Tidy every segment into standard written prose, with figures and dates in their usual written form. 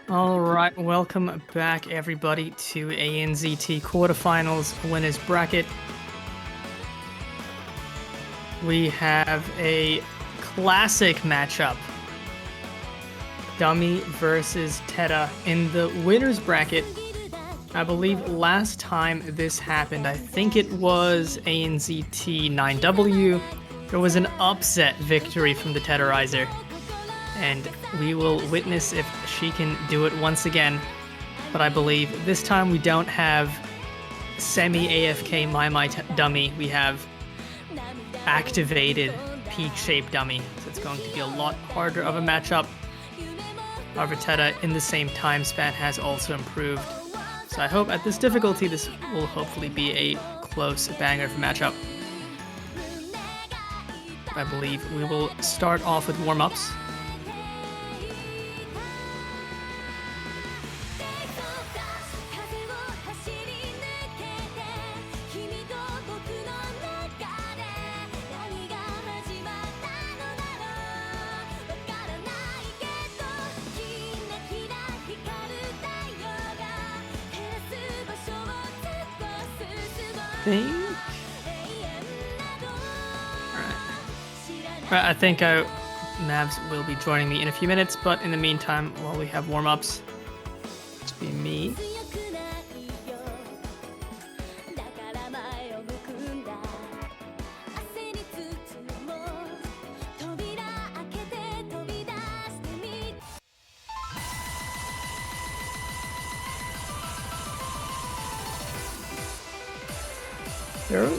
Alright, welcome back everybody to ANZT quarterfinals winners bracket. We have a classic matchup. Dumii versus Tedda in the winners bracket. I believe last time this happened, I think it was ANZT10W. There was an upset victory from the Tedderizer. And we will witness if she can do it once again. But I believe this time we don't have semi-AFK Dumii. We have activated peak-shaped Dumii. So it's going to be a lot harder of a matchup. However, Tedda in the same time span has also improved. So I hope at this difficulty this will hopefully be a close banger of a matchup. I believe we will start off with warm-ups. I think Mavs will be joining me in a few minutes, but in the meantime, while we have warm-ups, it's be me.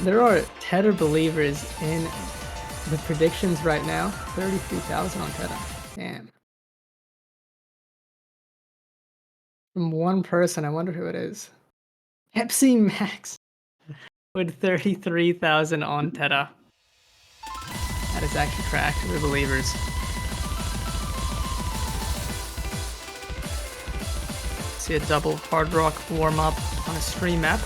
There are Tedda believers in the predictions right now. 33,000 on Tedda. Damn. From one person, I wonder who it is. Pepsi Max with 33,000 on Tedda. That is actually cracked for the believers. See a double hard rock warm up on a stream map.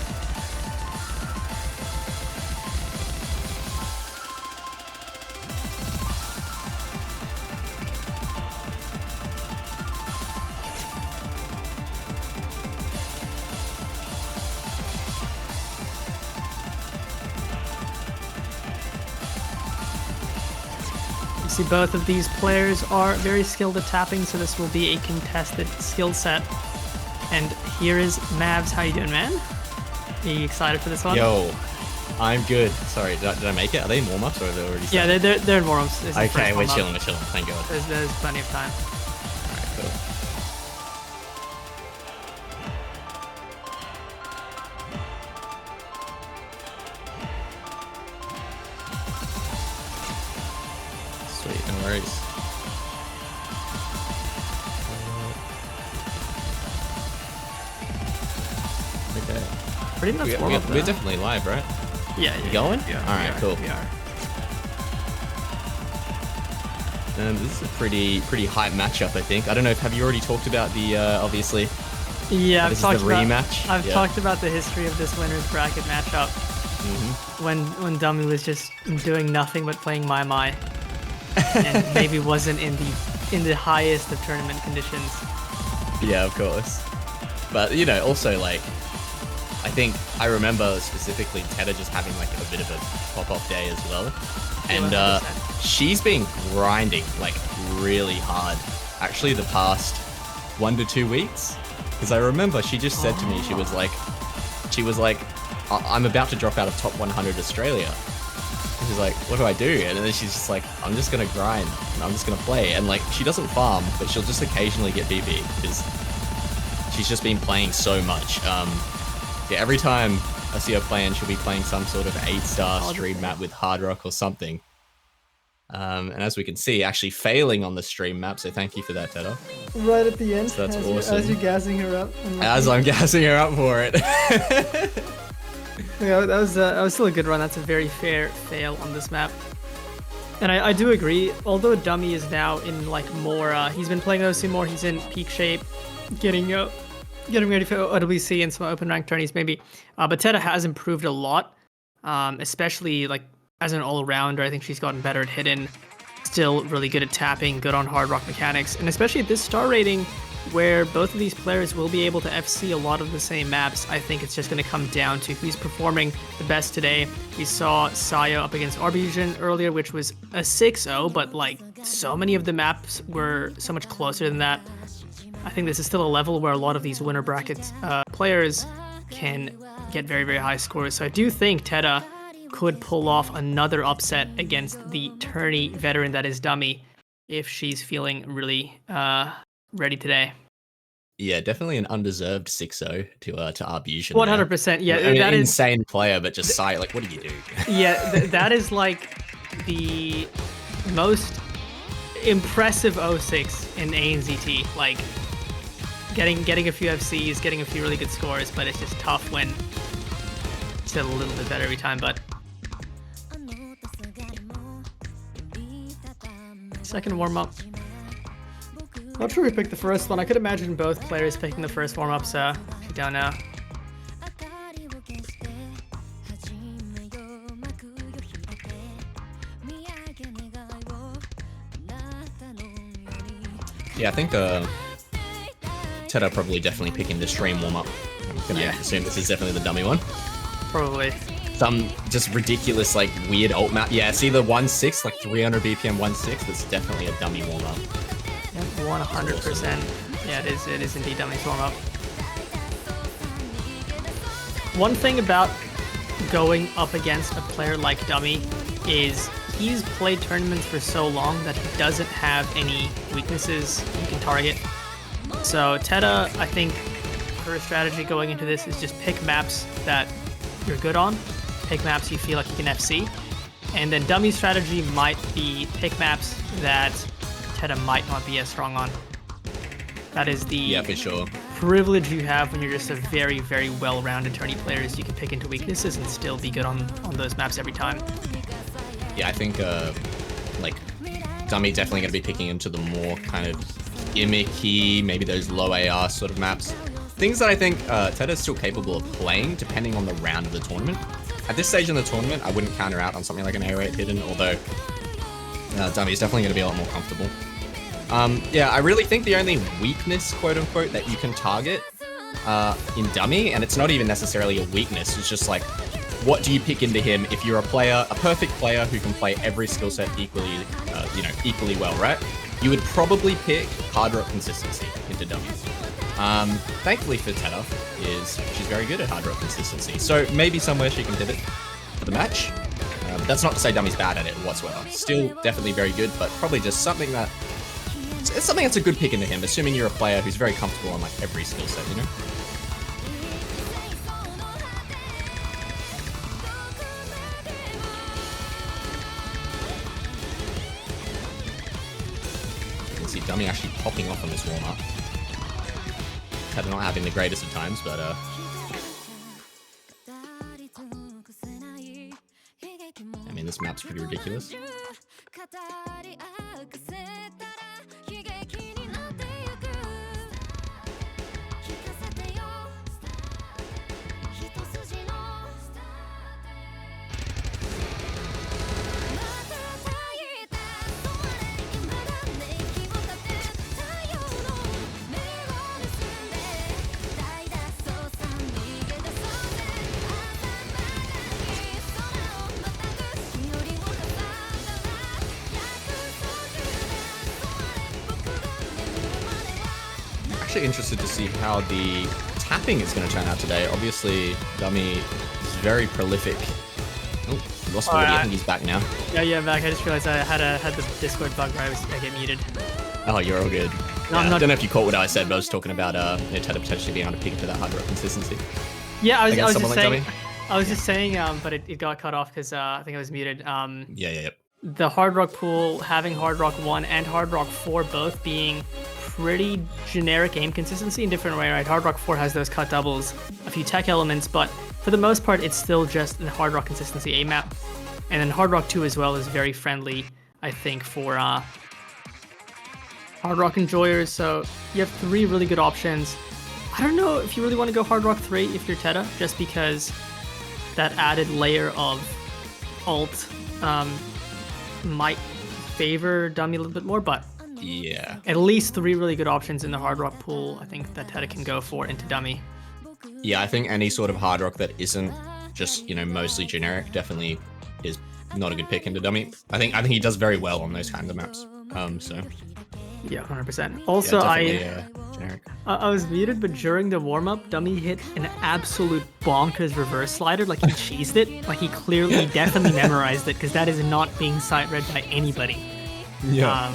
See, both of these players are very skilled at tapping, so this will be a contested skill set. And here is Mavs. How you doing, man? Are you excited for this one? Yo, I'm good. Sorry, did I make it? Are they in warm-ups or are they already started? Yeah, they're in warm-ups. Okay, we're chilling, thank God. There's plenty of time. Alright, cool. Sweet, no worries. Okay. Pretty much warm-up. We're definitely live, right? Yeah. You going? Yeah. Alright, cool. We are. This is a pretty hype matchup, I think. I don't know, have you already talked about the, obviously... Yeah, this is the rematch? I've talked about the history of this winner's bracket matchup. When Dumii was just doing nothing but playing My. And maybe wasn't in the highest of tournament conditions. Yeah, of course. But, you know, also, like, I think I remember specifically Tedda just having, like, a bit of a pop-off day as well. And she's been grinding, like, really hard. Actually, the past 1 to 2 weeks. Because I remember she just said to me, she was like, I'm about to drop out of top 100 Australia. And she's like, what do I do? And then she's just like, I'm just going to grind and I'm just going to play. And like, she doesn't farm, but she'll just occasionally get BP because she's just been playing so much. Yeah, every time I see her playing, she'll be playing some sort of 8-star stream map with hard rock or something. And as we can see, actually failing on the stream map, so thank you for that, Tedda. Right at the end, so that's awesome. As you're gassing her up. As I'm gassing her up for it. Yeah, that was still a good run. That's a very fair fail on this map. And I do agree, although Dumii is now in like more, he's been playing OC more, he's in peak shape, getting ready for OWC and some open rank tourneys maybe. But Tedda has improved a lot, especially like as an all-rounder, I think she's gotten better at hidden, still really good at tapping, good on hard rock mechanics, and especially at this star rating, where both of these players will be able to FC a lot of the same maps. I think it's just going to come down to who's performing the best today. We saw Saya up against Arbigen earlier, which was a 6-0, but like so many of the maps were so much closer than that. I think this is still a level where a lot of these winner brackets players can get very, very high scores. So I do think Tedda could pull off another upset against the tourney veteran that is Dumii if she's feeling really ready today. Yeah, definitely an undeserved 6-0 to Arbusion. 100%. Yeah, I mean, that an is insane player, but just like, what do you do? Yeah, that is like the most impressive 06 in ANZT. Like getting a few FCs, getting a few really good scores, but it's just tough when it's a little bit better every time. But second warm up. Not sure who picked the first one. I could imagine both players picking the first warm-up, so I don't know. Yeah, I think Tedda probably definitely picking the stream warm-up. I'm gonna assume this is definitely the Dumii one. Probably. Some just ridiculous, like, weird ult map. Yeah, see the 1-6, like 300 BPM 1-6? That's definitely a Dumii warm-up. 100%. Yeah, it is indeed Dumii's warm-up. One thing about going up against a player like Dumii is he's played tournaments for so long that he doesn't have any weaknesses you can target. So Tedda, I think her strategy going into this is just pick maps that you're good on, pick maps you feel like you can FC, and then Dumii's strategy might be pick maps that Tedda might not be as strong on. That is the for sure. privilege you have when you're just a very, very well-rounded tourney player, is you can pick into weaknesses and still be good on those maps every time. Yeah, I think like Dumii definitely going to be picking into the more kind of gimmicky, maybe those low AR sort of maps. Things that I think Tedda's still capable of playing depending on the round of the tournament. At this stage in the tournament, I wouldn't counter out on something like an A8 hidden, although Dumii is definitely going to be a lot more comfortable. Yeah, I really think the only weakness, quote-unquote, that you can target in Dumii, and it's not even necessarily a weakness, it's just like, what do you pick into him if you're a perfect player who can play every skill set equally, equally well, right? You would probably pick hard rock consistency into Dumii. Thankfully for Tedda, she's very good at hard rock consistency, so maybe somewhere she can pivot for the match. But that's not to say Dumii's bad at it whatsoever. Still definitely very good, but probably just something that it's something that's a good pick into him, assuming you're a player who's very comfortable on like every skill set, you know? You can see Dumii actually popping off on this warm-up. Tedda not having the greatest of times, but I mean, this map's pretty ridiculous. Actually interested to see how the tapping is going to turn out today. Obviously, Dumii is very prolific. Oh, lost Woody. I think he's back now. Yeah, back. I just realized I had the Discord bug where I get muted. Oh, you're all good. No, I don't know if you caught what I said, but I was talking about Tedda potentially being able to pick into that hard rock consistency. Yeah, I was just saying, but it got cut off because I think I was muted. Yeah. The hard rock pool, having hard rock 1 and hard rock 4 both being pretty generic aim consistency in different way, right? Hard rock 4 has those cut doubles, a few tech elements, but for the most part, it's still just the hard rock consistency aim map. And then hard rock 2 as well is very friendly, I think, for hard rock enjoyers. So you have 3 really good options. I don't know if you really want to go hard rock 3 if you're Tedda, just because that added layer of ult might favor Dummy a little bit more, but Yeah. at least 3 really good options in the Hard Rock pool, I think that Tedda can go for into Dummy. Yeah, I think any sort of Hard Rock that isn't just, you know, mostly generic definitely is not a good pick into Dummy. I think he does very well on those kinds of maps. So Yeah, 100%. Also, yeah, generic. I was muted, but during the warm-up, Dummy hit an absolute bonkers reverse slider. Like, he cheesed it. Like, he clearly, definitely memorized it, because that is not being sight read by anybody. Yeah.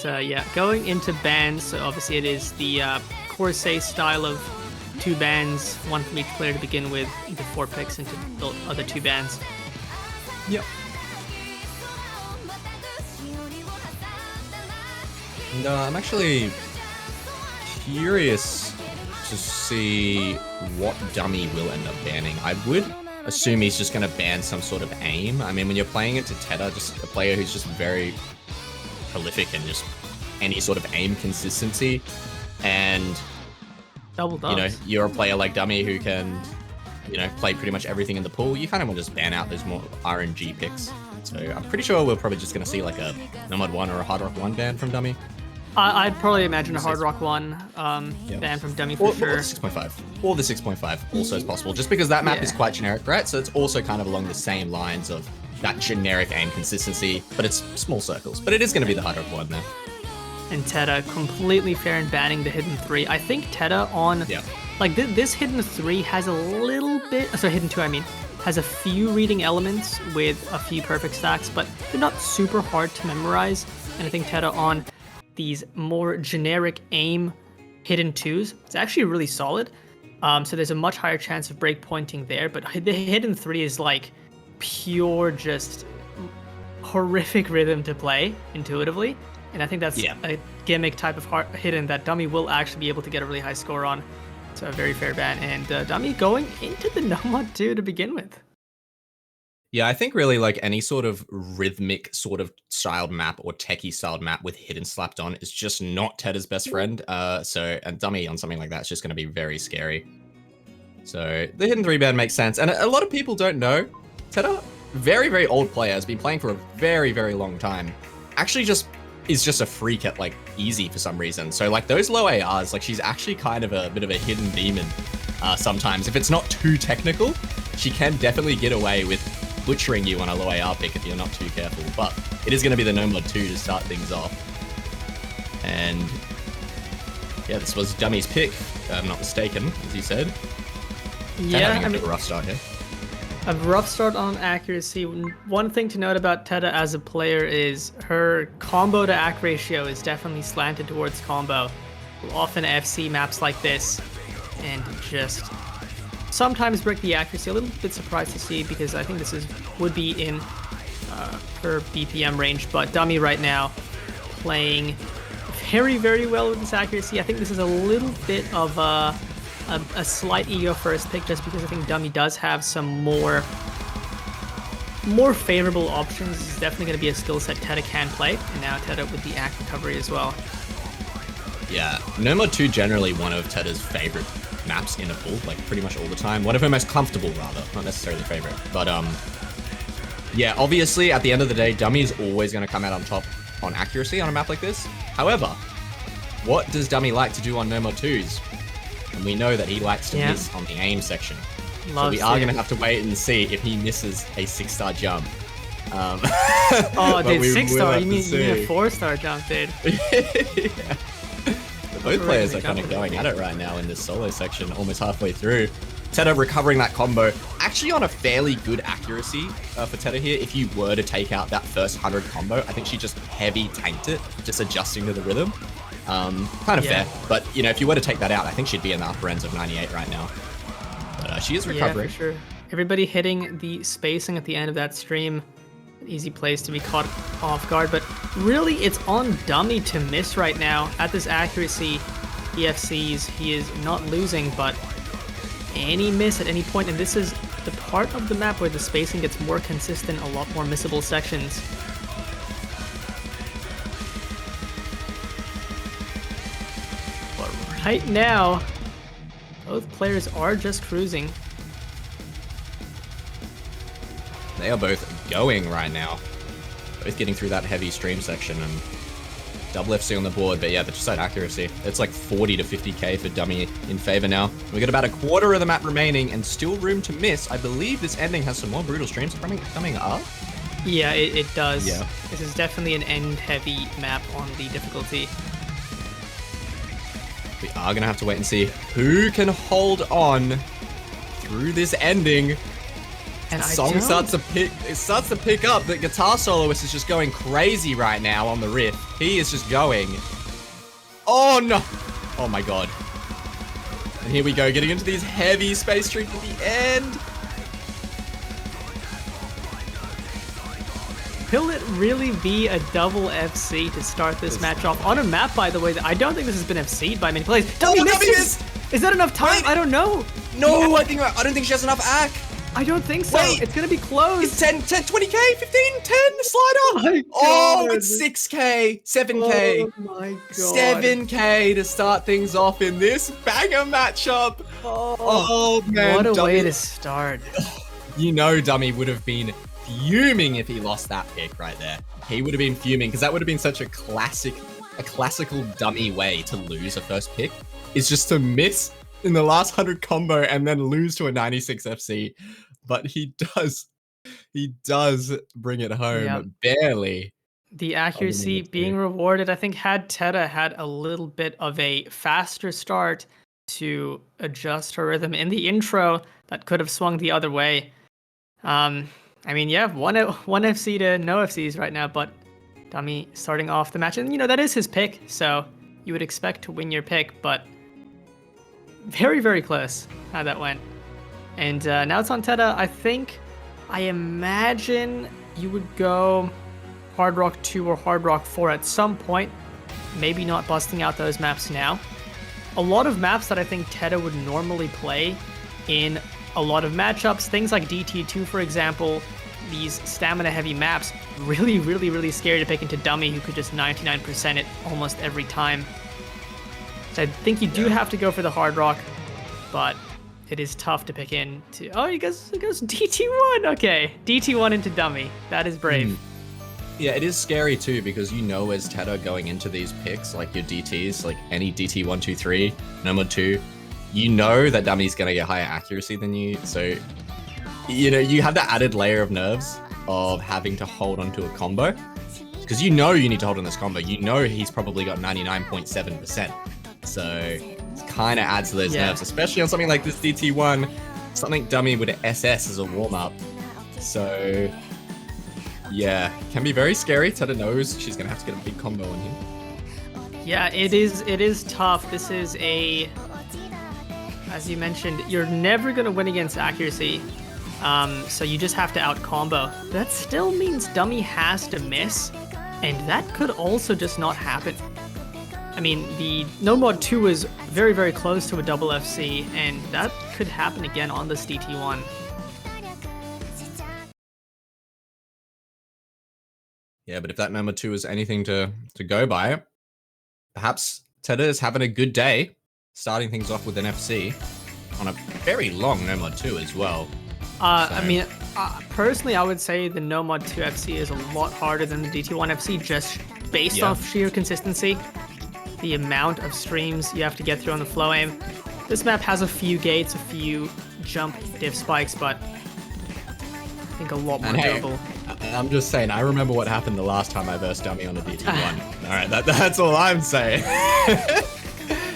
Yeah, going into bans, so obviously it is the Corsair style of 2 bans, 1 from each player to begin with, the 4 picks into the other 2 bans. Yep. And I'm actually curious to see what Dummy will end up banning. I would assume he's just going to ban some sort of aim. I mean, when you're playing into Tedda, just a player who's just very prolific and just any sort of aim consistency, and Double dubs. you know, you're a player like Dummy who can, you know, play pretty much everything in the pool. You kind of want to just ban out those more RNG picks. So I'm pretty sure we're probably just going to see like a Nomad 1 or a Hard Rock 1 ban from Dummy. I'd probably imagine a Hard Rock 1 ban from Dummy for sure. Or the 6.5. Or the 6.5 also is possible, just because that map is quite generic, right? So it's also kind of along the same lines of that generic aim consistency, but it's small circles. But it is going to be the Hard Rock 1 there. And Tedda completely fair in banning the Hidden 3. I think Tedda on... Yeah. Like, this Hidden 3 has a little bit... Sorry, Hidden 2, I mean. Has a few reading elements with a few perfect stacks, but they're not super hard to memorize. And I think Tedda on these more generic aim Hidden 2s, it's actually really solid. So there's a much higher chance of breakpointing there, but the Hidden 3 is like pure just horrific rhythm to play intuitively. And I think that's a gimmick type of hidden that Dummy will actually be able to get a really high score on. So a very fair ban. And Dummy going into the Nomad 2 to begin with. Yeah, I think really like any sort of rhythmic sort of styled map or techie styled map with hidden slapped on is just not Tedda's best friend. And Dummy on something like that is just going to be very scary. So the Hidden 3 ban makes sense. And a lot of people don't know, Tedda, very, very old player, has been playing for a very, very long time. Actually is just a freak at like easy for some reason. So like those low ARs, like she's actually kind of a bit of a hidden demon sometimes. If it's not too technical, she can definitely get away with butchering you on a low AR pick if you're not too careful. But it is going to be the Nomad 2 to start things off. And yeah, this was Dummy's pick, if I'm not mistaken, as you said. Yeah, having a bit of a rough start here. A rough start on accuracy. One thing to note about Tedda as a player is her combo to ac ratio is definitely slanted towards combo. Will often FC maps like this and just sometimes break the accuracy. A little bit surprised to see because I think this would be in her BPM range, but Dummy right now playing very, very well with this accuracy. I think this is a little bit of a slight ego first pick just because I think Dummy does have some more favorable options. This is definitely going to be a skill set Tedda can play, and now Tedda with the ac recovery as well. Yeah, Nomad 2 generally one of Tedda's favorite maps in a pool, like pretty much all the time. One of her most comfortable, rather, not necessarily favorite. But yeah, obviously at the end of the day, Dummy is always going to come out on top on accuracy on a map like this. However, what does Dummy like to do on Nomad 2s? And we know that he likes to miss on the aim section. So we are going to have to wait and see if he misses a 6-star jump. Oh, dude, 6-star? You mean a 4-star jump, dude? Yeah. Both players are kind of going at it right now in this solo section, almost halfway through. Tedda recovering that combo, actually on a fairly good accuracy for Tedda here. If you were to take out that first 100 combo, I think she just heavy tanked it, just adjusting to the rhythm. Kind of fair, but you know, if you were to take that out, I think she'd be in the upper ends of 98 right now. But she is recovering. Yeah, for sure. Everybody hitting the spacing at the end of that stream. Easy place to be caught off guard, but really it's on Dummy to miss right now. At this accuracy, EFCs, he is not losing, but any miss at any point, and this is the part of the map where the spacing gets more consistent, a lot more missable sections. But right now, both players are just cruising. They are both going right now. Both getting through that heavy stream section and double FC on the board. But yeah, the side accuracy. It's like 40 to 50k for Dumii in favor now. We've got about a quarter of the map remaining and still room to miss. I believe this ending has some more brutal streams coming up. Yeah, it does. Yeah. This is definitely an end-heavy map on the difficulty. We are going to have to wait and see who can hold on through this ending. And Song starts to pick up. The guitar soloist is just going crazy right now on the riff. He is just going. Oh no! Oh my god. And here we go, getting into these heavy space streaks at the end. Will it really be a double FC to start this match off? On a map, by the way, that I don't think this has been FC'd by many players. Dumii misses! Is that enough time? Wait. I don't know. No, I don't think she has enough AC. I don't think so. Wait. It's gonna be close. It's 10, 20k, 15, 10, slider. Oh, it's 6k, 7k. Oh my god. 7k to start things off in this banger matchup. Oh man. What a way Dumii, to start. you know Dumii would have been fuming if he lost that pick right there. He would have been fuming because that would have been such a classical Dumii way to lose a first pick. Is just to miss in the last 100 combo and then lose to a 96 FC. But he does bring it home barely. The accuracy being rewarded. I think had Tedda had a little bit of a faster start to adjust her rhythm in the intro, that could have swung the other way. I mean, yeah, one FC to no FCs right now, but Dumii starting off the match. And, you know, that is his pick, so you would expect to win your pick, but very, very close how that went. And now it's on Tedda. I imagine you would go Hard Rock 2 or Hard Rock 4 at some point. Maybe not busting out those maps now. A lot of maps that I think Tedda would normally play in a lot of matchups, things like DT2, for example, these stamina-heavy maps, really, really, really scary to pick into Dumii, who could just 99% it almost every time. So I think you do have to go for the Hard Rock, but it is tough to pick into... Oh, it goes DT1! Okay, DT1 into Dumii. That is brave. Yeah, it is scary too, because you know as Tedda going into these picks, like your DTs, like any DT 1, 2, 3, Nomad 2, you know that Dumii's going to get higher accuracy than you, so... You know, you have that added layer of nerves of having to hold onto a combo. Because you know you need to hold on this combo. You know he's probably got 99.7%. So it kind of adds to those nerves, especially on something like this DT1, something Dumii would SS as a warm-up. So yeah, can be very scary. Tedda knows she's going to have to get a big combo on him. Yeah, it is tough. This is a... As you mentioned, you're never going to win against accuracy. So you just have to out-combo. That still means Dumii has to miss, and that could also just not happen. I mean, the No Mod 2 is very, very close to a double FC, and that could happen again on this DT1. Yeah, but if that No Mod 2 is anything to go by, perhaps Tedda is having a good day, starting things off with an FC on a very long No Mod 2 as well. I mean, personally, I would say the No Mod 2 FC is a lot harder than the DT1 FC, just based off sheer consistency. The amount of streams you have to get through on the flow aim. This map has a few gates, a few jump diff spikes, but I think a lot more doable. I'm just saying, I remember what happened the last time I versed Dumii on a DT1. Alright, that's all I'm saying.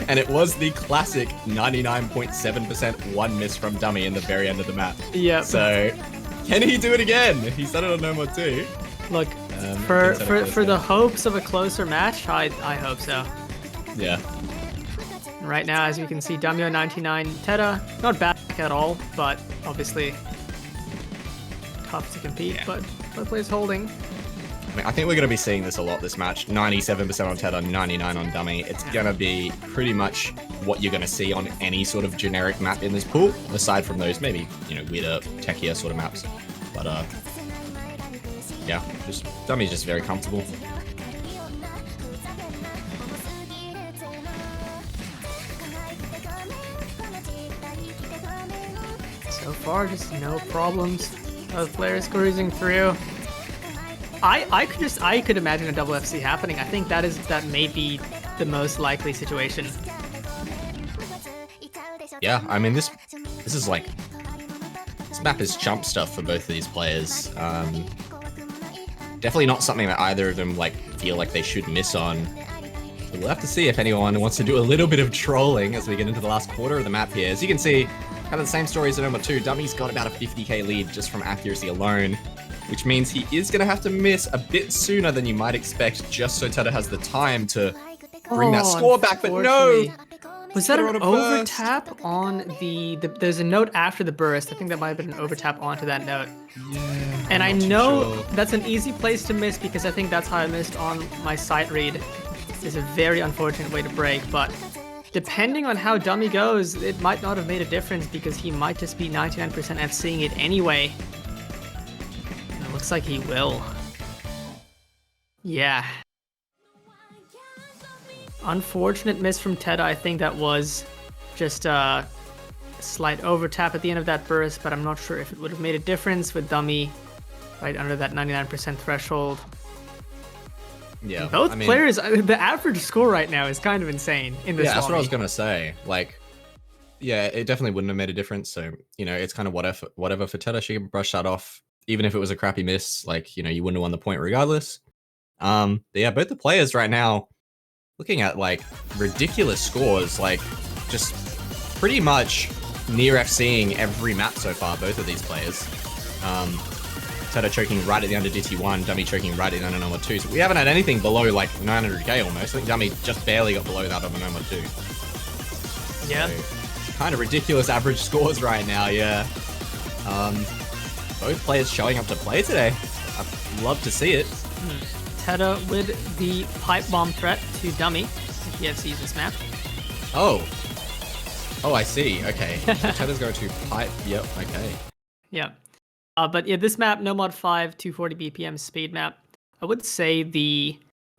And it was the classic 99.7% one miss from Dumii in the very end of the map. Yeah. So, can he do it again? He's done it on No Mod 2. Look, for the hopes of a closer match, I hope so. Yeah. Right now, as you can see, Dumii 99, Tedda, not bad at all, but obviously tough to compete, but both players holding. I mean, I think we're going to be seeing this a lot this match. 97% on Tedda, 99 on Dumii. It's going to be pretty much what you're going to see on any sort of generic map in this pool, aside from those maybe, you know, weirder, techier sort of maps. But, yeah, just Dumii's just very comfortable. So far, just no problems. Both players cruising through. I could imagine a double FC happening. I think that may be the most likely situation. Yeah, I mean this is like, this map is chump stuff for both of these players. Definitely not something that either of them like feel like they should miss on. But we'll have to see if anyone wants to do a little bit of trolling as we get into the last quarter of the map here. As you can see, kind of the same story as the number 2. Dummy's got about a 50k lead just from accuracy alone, which means he is going to have to miss a bit sooner than you might expect, just so Tedda has the time to bring that score back. But no! Was that an overtap on the there's a note after the burst. I think that might have been an overtap onto that note. Yeah, and I know that's an easy place to miss because I think that's how I missed on my sight read. It's a very unfortunate way to break, but depending on how Dummy goes, it might not have made a difference because he might just be 99% FCing it anyway. And it looks like he will. Yeah. Unfortunate miss from Tedda. I think that was just a slight overtap at the end of that burst, but I'm not sure if it would have made a difference with Dummy right under that 99% threshold. Yeah, both players, the average score right now is kind of insane in this. Yeah, that's what I was gonna say. Like, yeah, it definitely wouldn't have made a difference. So, you know, it's kind of whatever for Tedda. She can brush that off, even if it was a crappy miss. Like, you know, you wouldn't have won the point regardless. But yeah, both the players right now looking at like ridiculous scores, like just pretty much near FCing every map so far. Both of these players. Tedda choking right at the under DT1, Dummy choking right at the under number 2. So we haven't had anything below like 900k almost. I think Dummy just barely got below that on the number 2. Yeah. So, kind of ridiculous average scores right now, yeah. Both players showing up to play today. I'd love to see it. Tedda with the pipe bomb threat to Dummy if he FCs this map. Oh. Oh, I see. Okay. So Tedda's going to pipe. Yep. Okay. Yeah. But yeah, this map, no mod 5, 240 BPM speed map. I would say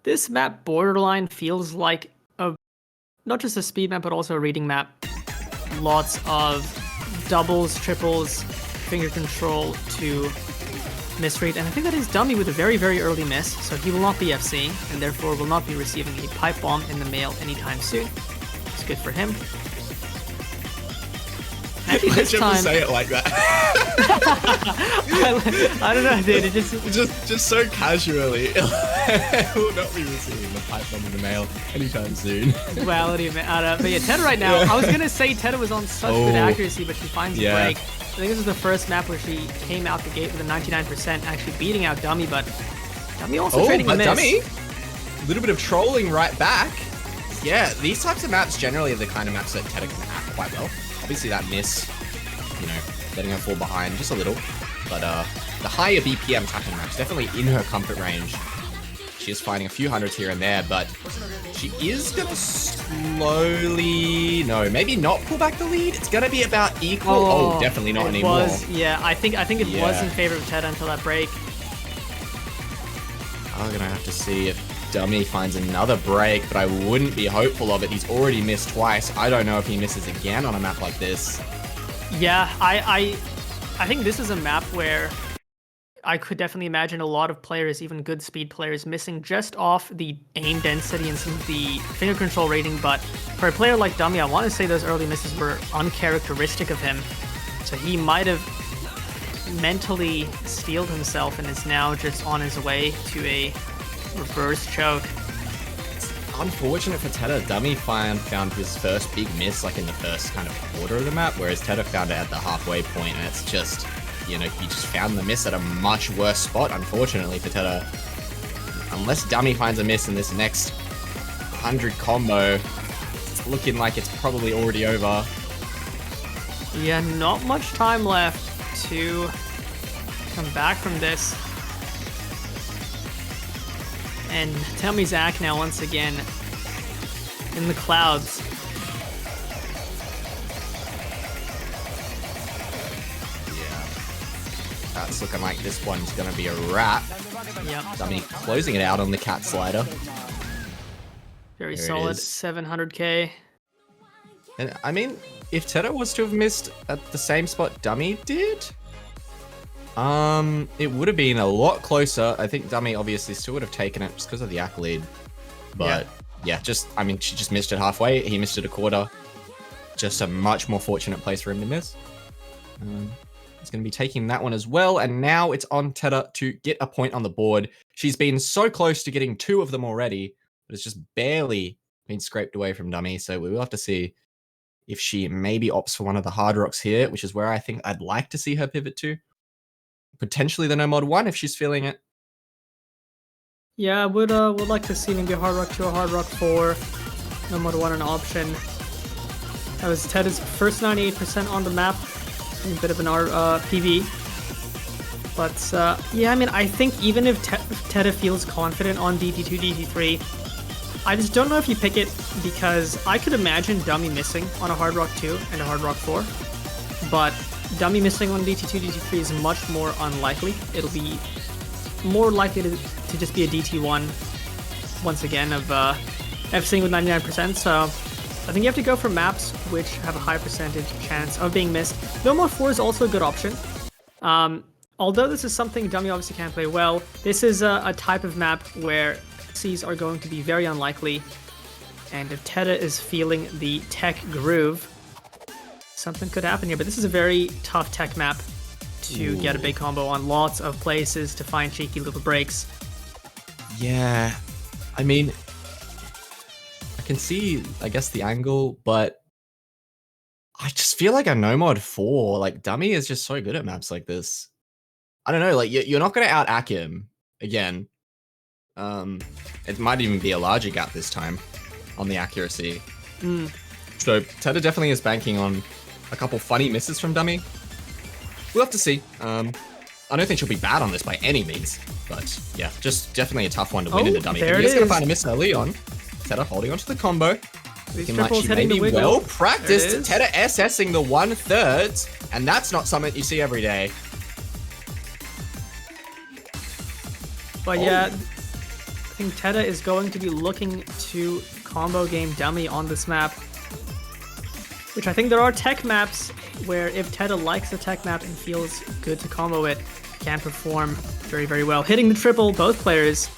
this map borderline feels like not just a speed map, but also a reading map. Lots of doubles, triples, finger control to misread. And I think that is Dummy with a very, very early miss. So he will not be FCing and therefore will not be receiving a pipe bomb in the mail anytime soon. It's good for him. Actually, this time, say it like that. I don't know, dude. It just so casually. Will not be receiving the pipe bomb in the mail anytime soon. Duality, man. But yeah, Tedda right now. I was gonna say Tedda was on such good accuracy, but she finds a break. I think this is the first map where she came out the gate with a 99%, actually beating out Dummy. But Dummy also trading a miss. Dummy, a little bit of trolling right back. Yeah, these types of maps generally are the kind of maps that Tedda can act quite well. Obviously that miss, you know, letting her fall behind just a little. But the higher BPM tapping maps, definitely in her comfort range. She is finding a few hundreds here and there, but she is going to slowly, no, maybe not pull back the lead. It's going to be about equal. Oh, definitely not anymore. Yeah, I think it was in favor of Tedda until that break. I'm going to have to see if Dummy finds another break, but I wouldn't be hopeful of it. He's already missed twice. I don't know if he misses again on a map like this. Yeah, I think this is a map where I could definitely imagine a lot of players, even good speed players, missing just off the aim density and some of the finger control rating. But for a player like Dummy, I want to say those early misses were uncharacteristic of him. So he might have mentally steeled himself and is now just on his way to a reverse choke. It's unfortunate for Tedda. Dummy found his first big miss like in the first kind of quarter of the map, whereas Tedda found it at the halfway point, and it's just, you know, he just found the miss at a much worse spot, unfortunately, for Tedda. Unless Dummy finds a miss in this next 100 combo, it's looking like it's probably already over. Yeah, not much time left to come back from this. And Dummy Zach now once again in the clouds. That's looking like this one's going to be a wrap. Yep. Dummy closing it out on the cat slider. Very solid, 700k. And I mean, if Tedda was to have missed at the same spot Dummy did, It would have been a lot closer. I think Dummy obviously still would have taken it just because of the accolade. But yeah, I mean, she just missed it halfway. He missed it a quarter. Just a much more fortunate place for him to miss. He's going to be taking that one as well. And now it's on Tedda to get a point on the board. She's been so close to getting 2 of them already, but it's just barely been scraped away from Dummy. So we will have to see if she maybe opts for one of the hard rocks here, which is where I think I'd like to see her pivot to. Potentially the No Mod 1 if she's feeling it. Yeah, I would like to see maybe a hard rock 2 or hard rock 4. No Mod 1 an option. That was Tedda's first 98% on the map. A bit of an PV. But yeah, I mean, I think even if Tedda feels confident on DT2, DT3, I just don't know if you pick it because I could imagine Dummy missing on a hard rock 2 and a hard rock 4. But Dummy missing on DT2, DT3 is much more unlikely. It'll be more likely to just be a DT1 once again of FCing with 99%. So I think you have to go for maps which have a high percentage chance of being missed. No Mod 4 is also a good option. Although this is something Dummy obviously can't play well, this is a type of map where Cs are going to be very unlikely. And if Tedda is feeling the tech groove, something could happen here. But this is a very tough tech map to get a big combo on. Lots of places to find cheeky little breaks. Yeah, I mean, I can see, I guess, the angle, but I just feel like a No Mod 4, like, Dummy is just so good at maps like this. I don't know, like, you're not going to out-ack him again. It might even be a larger gap this time on the accuracy. So Tedda definitely is banking on a couple funny misses from Dummy. We'll have to see. I don't think she'll be bad on this by any means, but yeah, just definitely a tough one to win into Dummy. There He's going to find a is. miss early on. Tedda holding onto the combo. These Looking like triples she hitting may the be wiggle. well There practiced. it is. Tedda SSing the 1/3, and that's not something you see every day. But yeah, I think Tedda is going to be looking to combo game Dummy on this map. Which I think there are tech maps where if Tedda likes a tech map and feels good to combo it, can perform very, very well. Hitting the triple, both players.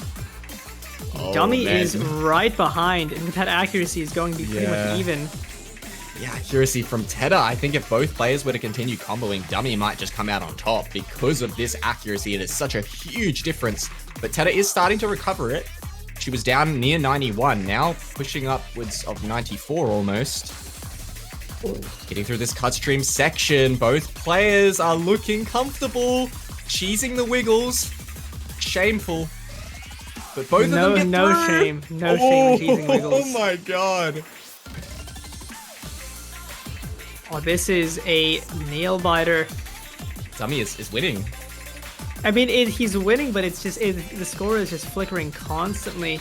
Dummy man. is right behind, and that accuracy is going to be pretty much even. Yeah, accuracy from Tedda. I think if both players were to continue comboing, Dummy might just come out on top because of this accuracy. It is such a huge difference. But Tedda is starting to recover it. She was down near 91, now pushing upwards of 94 almost. Getting through this cut stream section, both players are looking comfortable, cheesing the wiggles. Shameful. But both of them get No through. shame. No shame in cheesing wiggles. Oh my god. Oh, this is a nail biter. Dummy is winning. I mean, he's winning, but it's just the score is just flickering constantly.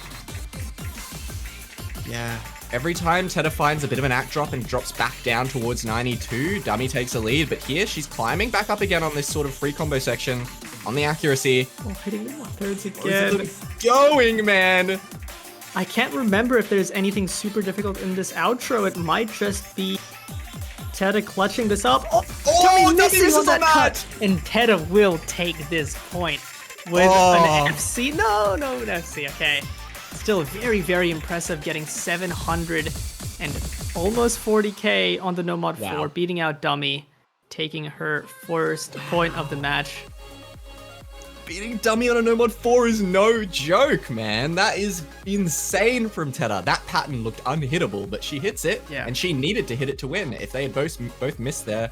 Yeah. Every time Tedda finds a bit of an act drop and drops back down towards 92, Dummy takes a lead. But here she's climbing back up again on this sort of free combo section on the accuracy. Oh, hitting the 1/3 again. Going, man. I can't remember if there's anything super difficult in this outro. It might just be Tedda clutching this up. Oh, Dummy missing misses on that on that. cut. And Tedda will take this point with an FC. No, an FC. Okay. Still very, very impressive, getting 700 and almost 40k on the No Mod 4, Wow. beating out Dummy, taking her first point of the match. Beating Dummy on a No Mod 4 is no joke, man. That is insane from Tedda. That pattern looked unhittable, but she hits it, Yeah. and she needed to hit it to win. If they had both missed there,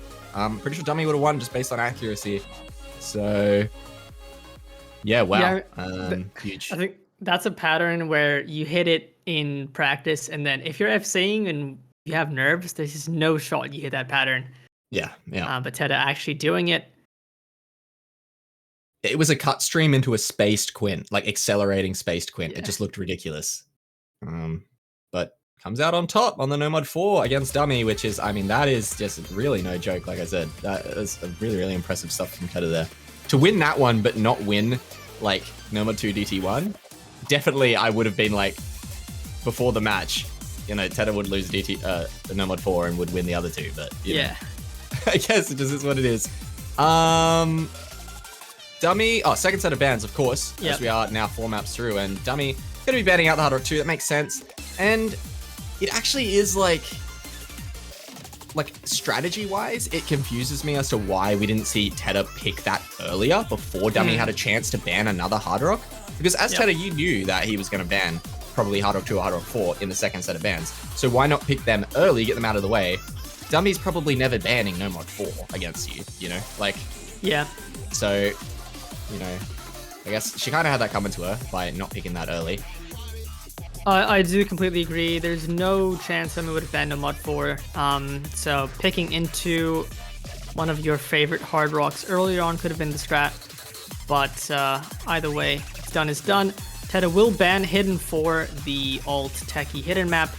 pretty sure Dummy would have won just based on accuracy. So, yeah, wow. Huge. I think that's a pattern where you hit it in practice, and then if you're FCing and you have nerves, there's just no shot you hit that pattern. Yeah. But Tedda actually doing it. It was a cut stream into a spaced quint, like accelerating spaced quint. Yeah. It just looked ridiculous. But comes out on top on the No Mod 4 against Dummy, which is, I mean, that is just really no joke. Like I said, that is a really, really impressive stuff from Tedda there. To win that one, but not win like No Mod 2 DT1, definitely I would have been like, before the match, you know, Tedda would lose the No Mod 4 and would win the other two, but you know, I guess it just is what it is. Dumii, second set of bans, of course, Yep. as we are now 4 maps through, and Dumii gonna be banning out the Hard Rock 2, that makes sense. And it actually is like strategy-wise, it confuses me as to why we didn't see Tedda pick that earlier before Dumii had a chance to ban another Hard Rock. Because as Tedda, you knew that he was gonna ban probably Hard Rock 2 or Hard Rock 4 in the second set of bans. So why not pick them early, get them out of the way? Dumii's probably never banning No Mod 4 against you, you know? Like, Yeah. so, you know, I guess she kind of had that coming to her by not picking that early. I do completely agree. There's no chance Dumii would have banned No Mod 4. So picking into one of your favorite Hard Rocks earlier on could have been the strat. But either way, it's done is done. Tedda will ban Hidden for the alt techie Hidden map.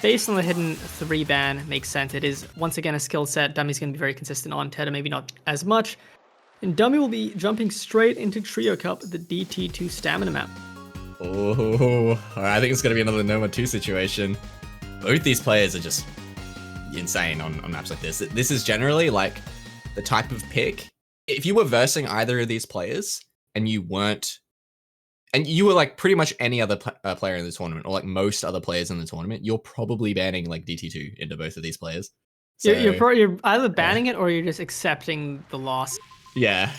Based on the Hidden 3 ban, makes sense. It is, once again, a skill set Dummy's going to be very consistent on. Tedda maybe not as much. And Dumii will be jumping straight into Trio Cup, the DT2 stamina map. Oh, I think it's going to be another No Mod 2 situation. Both these players are just insane on maps like this. This is generally like the type of pick. If you were versing either of these players and you weren't, and you were like pretty much any other player in the tournament, or like most other players in the tournament, you're probably banning like DT2 into both of these players. So, You're either banning it or you're just accepting the loss. Yeah.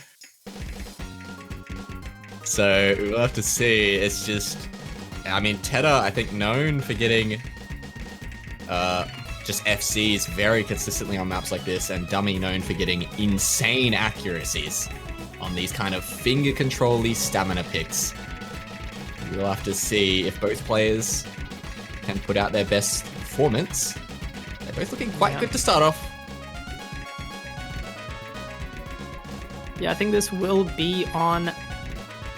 So we'll have to see. It's just, I mean, Tedda, I think, known for getting just FCs very consistently on maps like this, and Dumii known for getting insane accuracies on these kind of finger control-y stamina picks. We'll have to see if both players can put out their best performance. They're both looking quite good to start off. Yeah, I think this will be on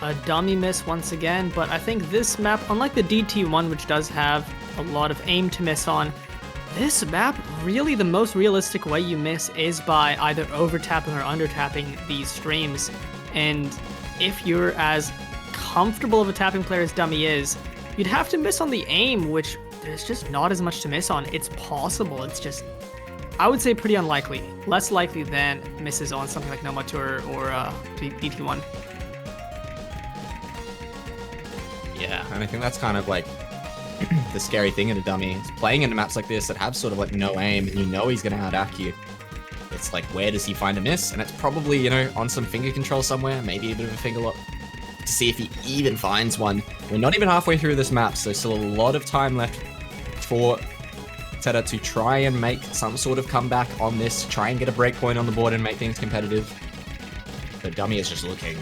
a dummy miss once again, but I think this map, unlike the DT1, which does have a lot of aim to miss on, this map, really the most realistic way you miss is by either over-tapping or under-tapping these streams. And if you're as comfortable of a tapping player as Dumii is, you'd have to miss on the aim, which there's just not as much to miss on. It's possible, it's just, I would say pretty unlikely. Less likely than misses on something like No Mod 2 or DT1. Yeah, and I think that's kind of like the scary thing in a Dumii. Is playing into maps like this that have sort of like no aim, and you know he's going to out-act you. It's like, where does he find a miss? And it's probably, you know, on some finger control somewhere, maybe a bit of a finger lock, to see if he even finds one. We're not even halfway through this map, so still a lot of time left for Tedda to try and make some sort of comeback on this, try and get a breakpoint on the board and make things competitive. But Dumii is just looking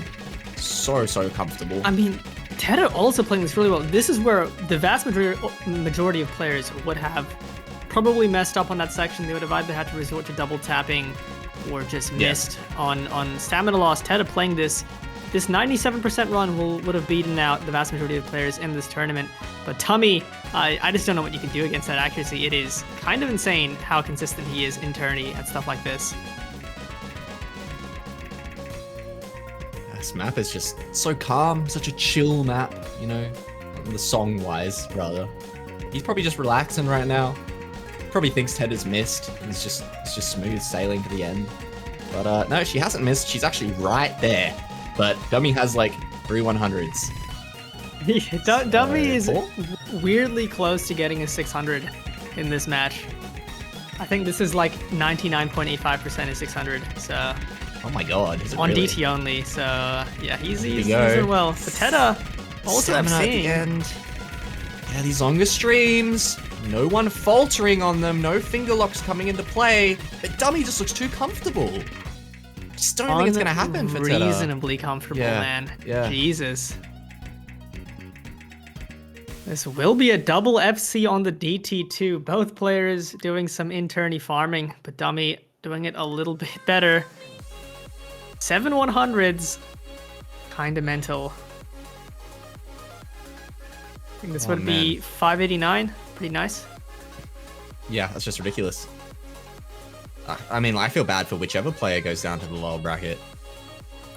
so comfortable. I mean, Tedda also playing this really well. This is where the vast majority of players would have probably messed up on that section. They would have either had to resort to double tapping or just missed on stamina loss. Tedda playing this 97% run would have beaten out the vast majority of players in this tournament. But Dumii, I just don't know what you can do against that accuracy. It is kind of insane how consistent he is in tourney at stuff like this. This map is just so calm, such a chill map, you know, the song-wise, rather. He's probably just relaxing right now. Probably thinks Tedda's missed, and it's just smooth sailing to the end. But no, she hasn't missed. She's actually right there. But Dumii has like 3 100s. Dumii is weirdly close to getting a 600 in this match. I think this is like 99.85% is 600. So. Oh my god, is it on really? DT only, so yeah, he's doing well. But Tedda, also I'm seeing. At the end. Yeah, these longer streams, no one faltering on them, no finger locks coming into play, but Dumii just looks too comfortable. Just don't think it's gonna happen for Tedda. Reasonably comfortable, man. Yeah. Jesus. This will be a double FC on the DT2. Both players doing some in-tourney farming, but Dumii doing it a little bit better. 7 100s, kinda mental. I think this would be 589, pretty nice. Yeah, that's just ridiculous. I mean, I feel bad for whichever player goes down to the lower bracket.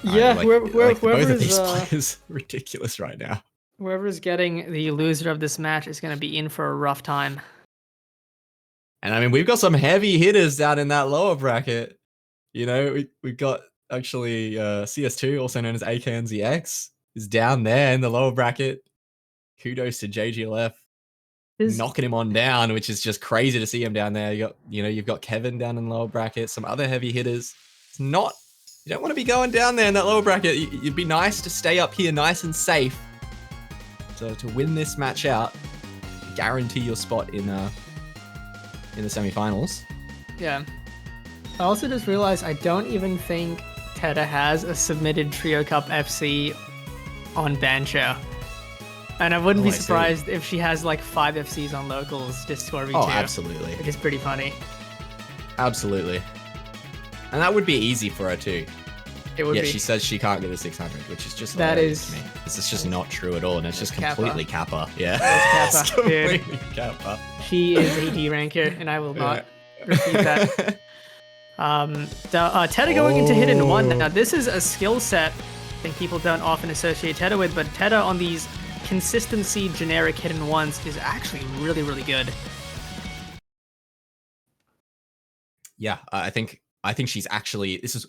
Yeah, both of these players are ridiculous right now. Whoever's getting the loser of this match is going to be in for a rough time. And I mean, we've got some heavy hitters down in that lower bracket. You know, we've got actually, CS2, also known as AKNZX, is down there in the lower bracket. Kudos to JGLF. Knocking him on down, which is just crazy to see him down there. You've got Kevin down in the lower bracket, some other heavy hitters. You don't want to be going down there in that lower bracket. It'd be nice to stay up here nice and safe. So to win this match out, guarantee your spot in the semifinals. Yeah. I also just realized I don't even think Tedda has a submitted Trio Cup FC on Bancho. And I wouldn't be surprised if she has like 5 FCs on locals just 4v2. Oh, absolutely. Which is pretty funny. Absolutely. And that would be easy for her too. It would be. She says she can't get a 600, which is just that is to me. This is just not true at all, and it's just completely Kappa. Yeah. It's Kappa, dude. Kappa. She is a D ranker, and I will not repeat that. Tedda going into hidden one. Now this is a skill set I think people don't often associate Tedda with, but Tedda on these consistency generic hidden ones is actually really, really good. Yeah, I think she's actually, this is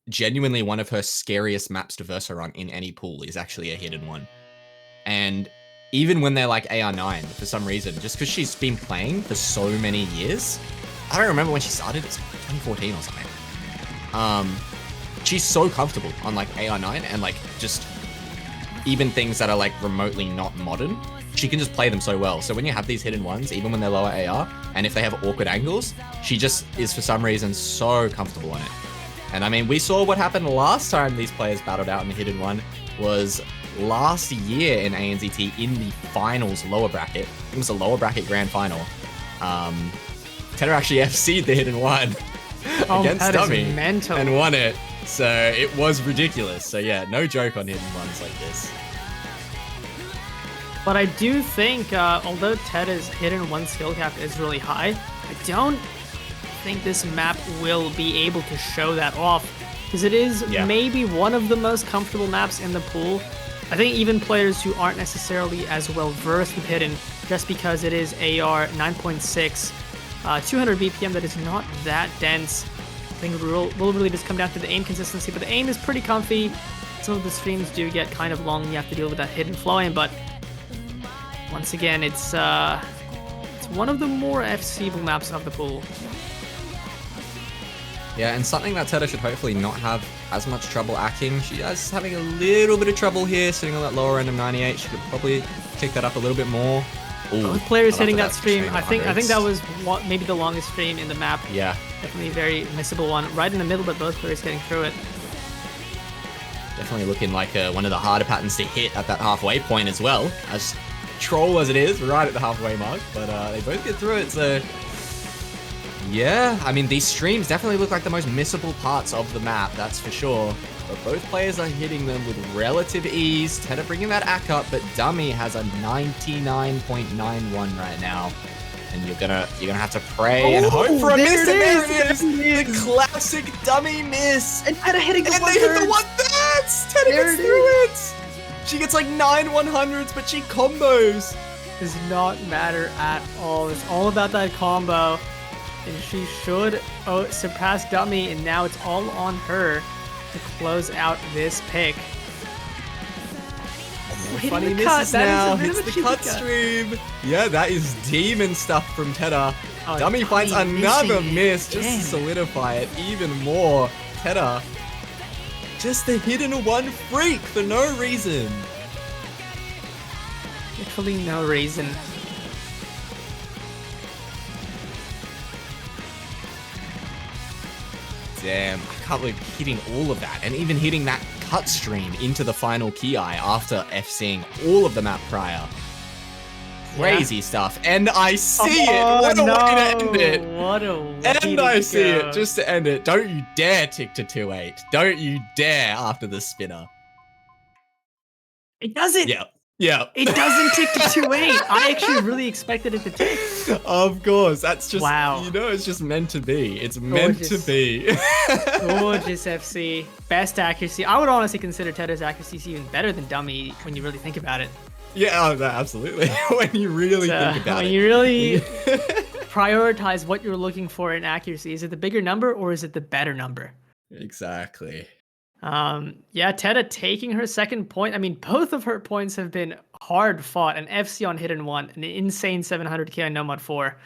genuinely one of her scariest maps to verse her on in any pool, is actually a hidden one. And even when they're like AR9, for some reason, just because she's been playing for so many years, I don't remember when she started, it's 2014 or something. She's so comfortable on like AR9 and like just even things that are like remotely not modern, she can just play them so well. So when you have these hidden ones, even when they're lower AR, and if they have awkward angles, she just is for some reason so comfortable on it. And I mean, we saw what happened last time these players battled out in the hidden one was last year in ANZT in the finals lower bracket. It was a lower bracket grand final. Tedda actually FC'd the hidden one against Dumii and won it. So it was ridiculous. So yeah, no joke on hidden ones like this. But I do think, although Tedda's hidden one skill cap is really high, I don't think this map will be able to show that off, because it is maybe one of the most comfortable maps in the pool. I think even players who aren't necessarily as well versed with hidden, just because it is AR 9.6, 200 BPM, that is not that dense. I think it will really just come down to the aim consistency, but the aim is pretty comfy. Some of the streams do get kind of long, you have to deal with that hidden flow aim, but once again, it's one of the more FCable maps of the pool. Yeah, and something that Tedda should hopefully not have as much trouble acting. She is having a little bit of trouble here, sitting on that lower end of 98. She could probably kick that up a little bit more. Ooh, both players hitting that stream. I think that was maybe the longest stream in the map. Yeah. Definitely a very missable one. Right in the middle, but both players getting through it. Definitely looking like one of the harder patterns to hit at that halfway point as well. As troll as it is, right at the halfway mark. But they both get through it, so... Yeah, I mean, these streams definitely look like the most missable parts of the map, that's for sure. But both players are hitting them with relative ease. Tedda bringing that AC up, but Dumii has a 99.91 right now. And you're gonna have to pray and hope for a miss. And there it is! The classic Dumii miss! And Tedda hitting the one-thirds! And they hit the one-thirds! Tedda gets through it! She gets like 9 100s, but she combos! Does not matter at all. It's all about that combo. And she should surpass Dumii, and now it's all on her to close out this pick. Funny misses now. Hits the cut stream. Yeah, that is demon stuff from Tedda. Dumii finds another miss just to solidify it even more. Tedda, just the hidden one freak for no reason. Literally no reason. Damn, I can't believe hitting all of that, and even hitting that cut stream into the final Ki after FCing all of the map prior. Crazy stuff, and I see it! What a way to end it! What a way And I see it, just to end it. Don't you dare tick to 2-8. Don't you dare after the spinner. It doesn't! Yeah. It doesn't tick to 2-8. I actually really expected it to tick. Of course, that's just, wow. You know, it's just meant to be. It's meant to be. Gorgeous FC. Best accuracy. I would honestly consider Tedda's accuracy even better than Dumii when you really think about it. Yeah, absolutely. When you really think about it. When you really prioritize what you're looking for in accuracy, is it the bigger number or is it the better number? Exactly. Yeah, Tedda taking her second point. I mean, both of her points have been hard fought. An FC on Hidden 1, an insane 700k on Nomad 4.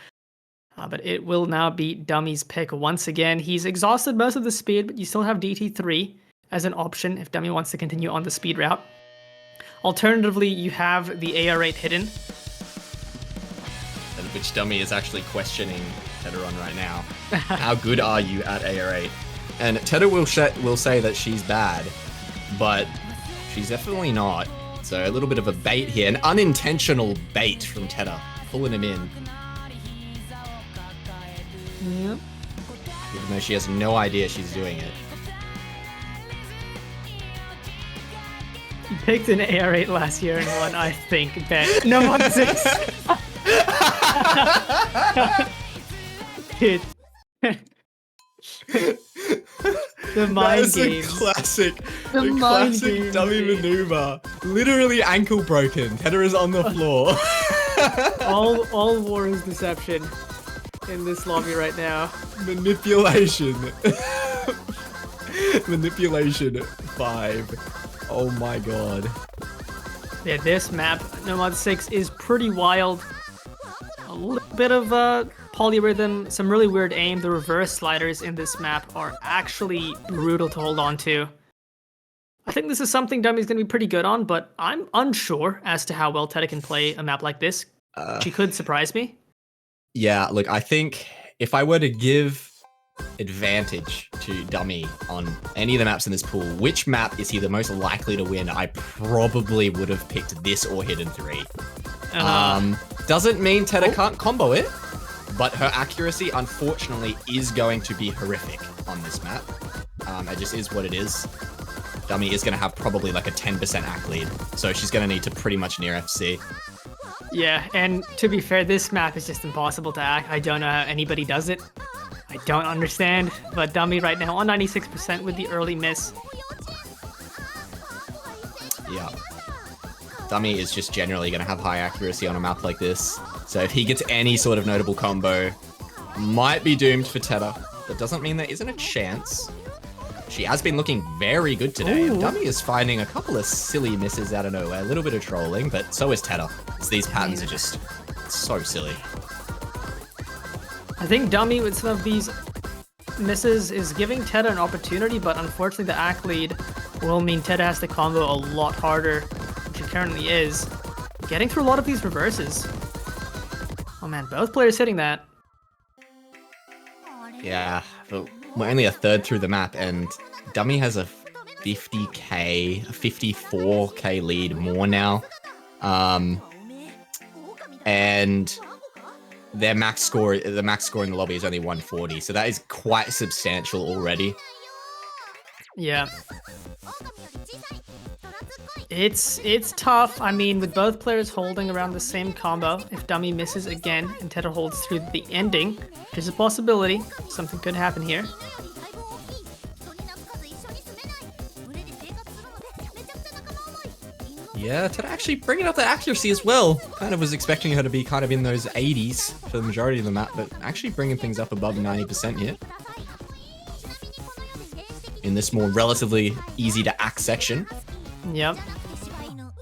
But it will now be Dummy's pick once again. He's exhausted most of the speed, but you still have DT3 as an option if Dummy wants to continue on the speed route. Alternatively, you have the AR8 hidden. And which Dummy is actually questioning Tedda on right now. How good are you at AR8? And Tedda will say that she's bad, but she's definitely not. So a little bit of a bait here, an unintentional bait from Tedda, pulling him in. Yep. Even though she has no idea she's doing it. You picked an AR8 last year and won, I think, bet. No, on 6. Dude. The mind games. Classic. The mind classic games, dummy dude. maneuver. Literally ankle broken. Tedda is on the floor. all war is deception in this lobby right now. Manipulation. Manipulation 5. Oh my god. Yeah, this map, Nomad 6, is pretty wild. A little bit of polyrhythm, some really weird aim. The reverse sliders in this map are actually brutal to hold on to. I think this is something Dummy's going to be pretty good on, but I'm unsure as to how well Tedda can play a map like this. She could surprise me. Yeah, look, I think if I were to give advantage to Dummy on any of the maps in this pool, which map is he the most likely to win? I probably would have picked this or Hidden 3. Doesn't mean Tedda can't combo it, but her accuracy, unfortunately, is going to be horrific on this map. It just is what it is. Dummy is going to have probably like a 10% act lead, so she's going to need to pretty much near FC. Yeah, and to be fair, this map is just impossible to act. I don't know how anybody does it. I don't understand, but Dummy right now on 96% with the early miss. Yeah. Dummy is just generally going to have high accuracy on a map like this. So if he gets any sort of notable combo, might be doomed for Tedda. That doesn't mean there isn't a chance. She has been looking very good today. And Dummy is finding a couple of silly misses out of nowhere. A little bit of trolling, but so is Tedda. These patterns are just so silly. I think Dummy with some of these misses is giving Tedda an opportunity, but unfortunately the act lead will mean Tedda has to combo a lot harder than she currently is. Getting through a lot of these reverses. Oh man, both players hitting that. Yeah, but we're only a third through the map, and Dummy has a 50k, a 54k lead more now. And their max score, the max score in the lobby is only 140, so that is quite substantial already. Yeah. It's tough. I mean, with both players holding around the same combo, if Dummy misses again and Tedda holds through the ending, which is a possibility, something could happen here. Yeah, Tedda actually bringing up the accuracy as well. Kind of was expecting her to be kind of in those 80s for the majority of the map, but actually bringing things up above 90% here. In this more relatively easy to act section. Yep. And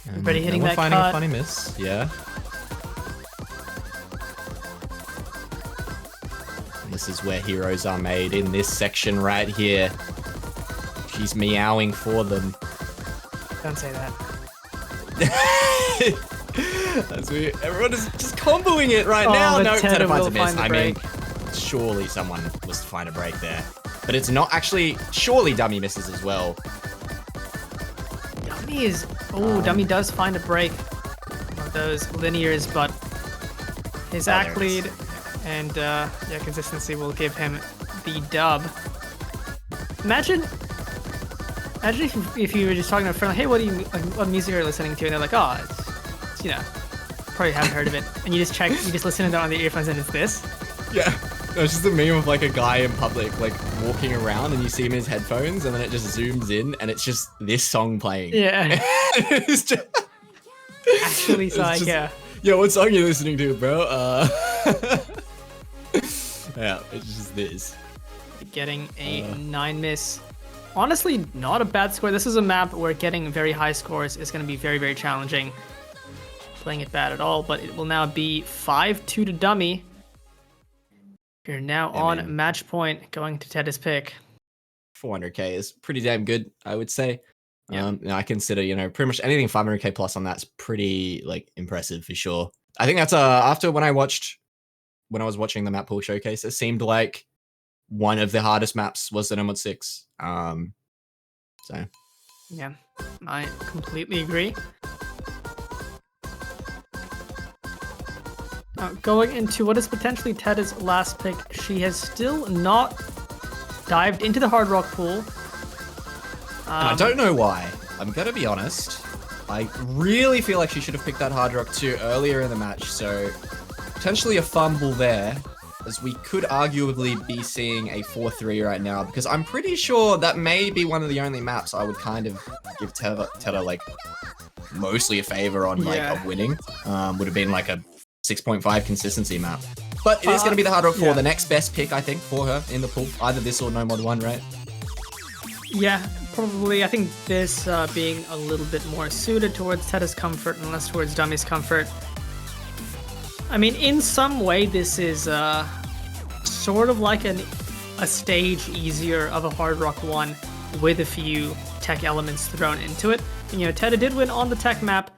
Everybody hitting we're that finding cut. a funny miss, yeah. And this is where heroes are made, in this section right here. She's meowing for them. Don't say that. Everyone is just comboing it right now. but No, Tedda Tedda finds will a miss. find the I mean, break. surely someone was to find a break there. But it's not actually, surely Dummy misses as well. Dummy is... Oh, Dummy does find a break of those linears, but his act there it lead is. and yeah, consistency will give him the dub. Imagine if you were just talking to a friend, like, hey, what music are you listening to? And they're like, oh, it's you know, probably haven't heard of it. And you just listen to it on the earphones and it's this. Yeah. No, it's just a meme of like a guy in public, like walking around and you see him in his headphones and then it just zooms in and it's just this song playing. Yeah. It's just... Actually, It's like, just, yeah. Yo, what song you listening to, bro? Yeah, it's just this. getting a 9 miss. Honestly, not a bad score. This is a map where getting very high scores is going to be very, very challenging. Playing it bad at all, but it will now be 5-2 to Dumii. You're now on match point, going to Tedda's pick. 400k is pretty damn good, I would say. Yeah. I consider, pretty much anything 500k plus on that's pretty like impressive for sure. I think that's after when I was watching the map pool showcase, it seemed like one of the hardest maps was the Number 6. So yeah, I completely agree. Going into what is potentially Tedda's last pick, she has still not dived into the Hard Rock pool. And I don't know why. I'm gonna be honest. I really feel like she should have picked that Hard Rock 2 earlier in the match, so potentially a fumble there, as we could arguably be seeing a 4-3 right now, because I'm pretty sure that may be one of the only maps I would kind of give Tedda like mostly a favor on, like of winning. Would have been like a 6.5 consistency map. But it is going to be the Hard Rock 4, the next best pick, I think, for her in the pool. Either this or No Mod 1, right? Yeah, probably. I think this being a little bit more suited towards Tedda's comfort and less towards Dumii's comfort. I mean, in some way, this is sort of like a stage easier of a Hard Rock 1 with a few tech elements thrown into it. And, Tedda did win on the tech map,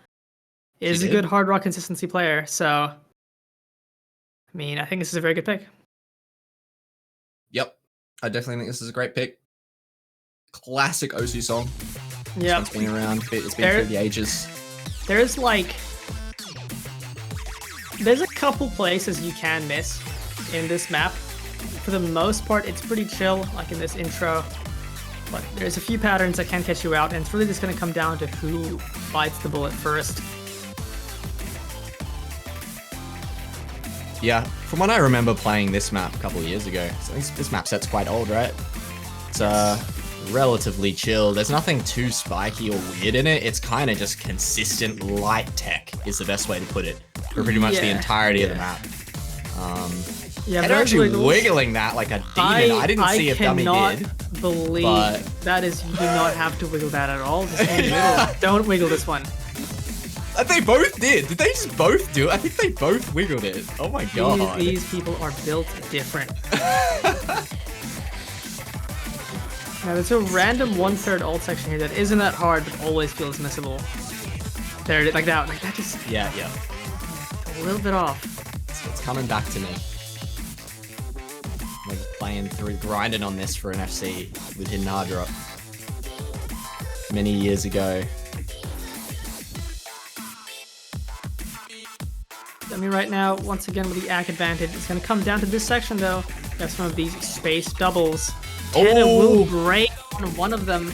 is a good Hard Rock consistency player, so I mean, I think this is a very good pick. Yep, I definitely think this is a great pick. Classic OC song. Yeah, it's been around. It's been through the ages. There's a couple places you can miss in this map. For the most part, it's pretty chill, like in this intro. But there's a few patterns that can catch you out, and it's really just going to come down to who bites the bullet first. Yeah, from what I remember playing this map a couple of years ago, so this map set's quite old, right? It's relatively chill. There's nothing too spiky or weird in it. It's kind of just consistent light tech is the best way to put it for pretty much the entirety of the map. Yeah, they're actually wiggling that like a demon. I didn't see if Dumii did. I cannot believe that is, you do not have to wiggle that at all. Just wiggle. Don't wiggle this one. They both did. Did they just both do it? I think they both wiggled it. Oh my god. These people are built different. Now, there's a random 1/3 ult section here that isn't that hard, but always feels missable. There it is, like that. Like that just... Yeah. A little bit off. It's coming back to me. I'm playing through, grinding on this for an FC with Hidden Hard Rock many years ago. I mean, right now, once again, with the ACK advantage, it's going to come down to this section, though. You have some of these space doubles. Tedda will break on one of them.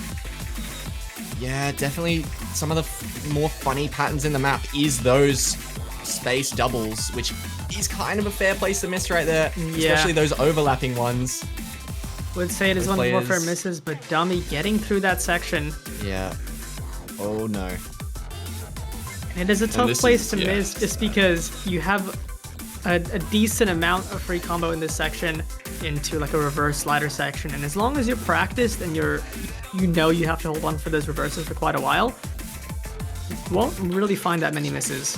Yeah, definitely some of the more funny patterns in the map is those space doubles, which is kind of a fair place to miss right there. Yeah. Especially those overlapping ones. Would say it is one of the more fair misses, but Dumii getting through that section. Yeah. Oh no. And it is a tough place to miss just because you have a decent amount of free combo in this section into like a reverse slider section, and as long as you're practiced and you have to hold on for those reverses for quite a while, you won't really find that many misses.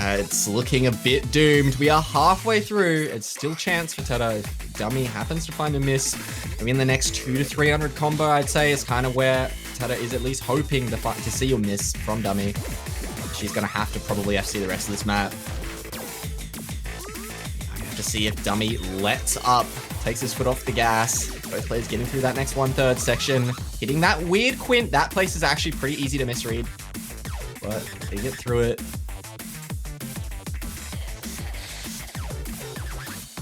It's looking a bit doomed. We are halfway through. It's still chance for Tedda. If Dumii happens to find a miss, maybe in the next 200 to 300 combo, I'd say is kind of where Tedda is at least hoping to see a miss from Dumii. She's going to have to probably FC the rest of this map. I have to see if Dumii lets up, takes his foot off the gas. Both players getting through that next 1/3 section. Hitting that weird quint. That place is actually pretty easy to misread. But they get through it.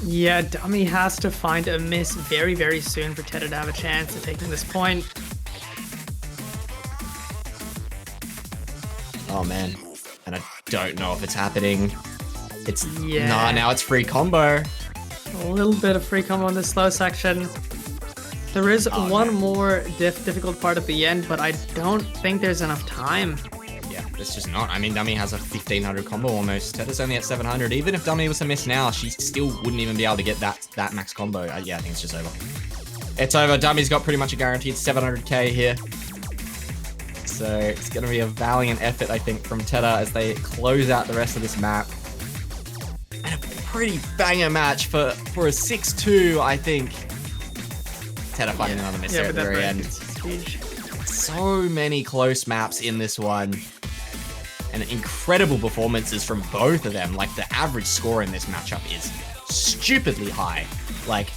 Yeah, Dumii has to find a miss very, very soon for Tedda to have a chance at taking this point. Oh man, and I don't know if it's happening. It's now it's free combo. A little bit of free combo in this slow section. There is one more difficult part at the end, but I don't think there's enough time. Yeah, It's just not. I mean, Dumii has a 1500 combo almost. Tedda's only at 700. Even if Dumii was to miss now, she still wouldn't even be able to get that max combo. Yeah, I think it's just over. It's over. Dumii's got pretty much a guaranteed 700k here. So it's going to be a valiant effort, I think, from Tedda as they close out the rest of this map. And a pretty banger match for a 6-2, I think. Tedda finding another miss at the very end. So many close maps in this one. And incredible performances from both of them. Like, the average score in this matchup is stupidly high. Like,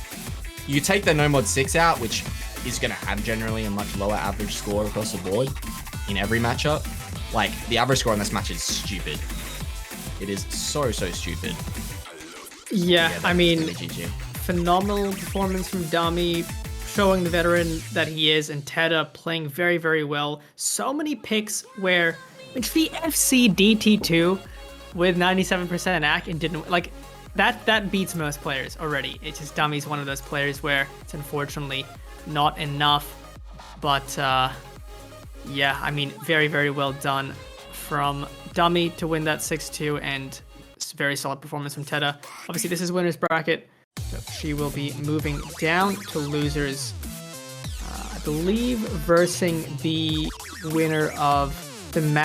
you take the No Mod 6 out, which is going to have generally a much lower average score across the board in every matchup. Like, the average score in this match is stupid. It is so stupid. Yeah, I mean, GG. Phenomenal performance from Dumii, showing the veteran that he is, and Tedda playing very, very well. So many picks where it's the FC DT2 with 97% AC and didn't, like, that beats most players already. It's just Dumii's one of those players where it's unfortunately not enough. But yeah, I mean, very, very well done from Dumii to win that 6-2, and it's a very solid performance from Tedda. Obviously, this is winner's bracket, so she will be moving down to losers, I believe, versing the winner of the match.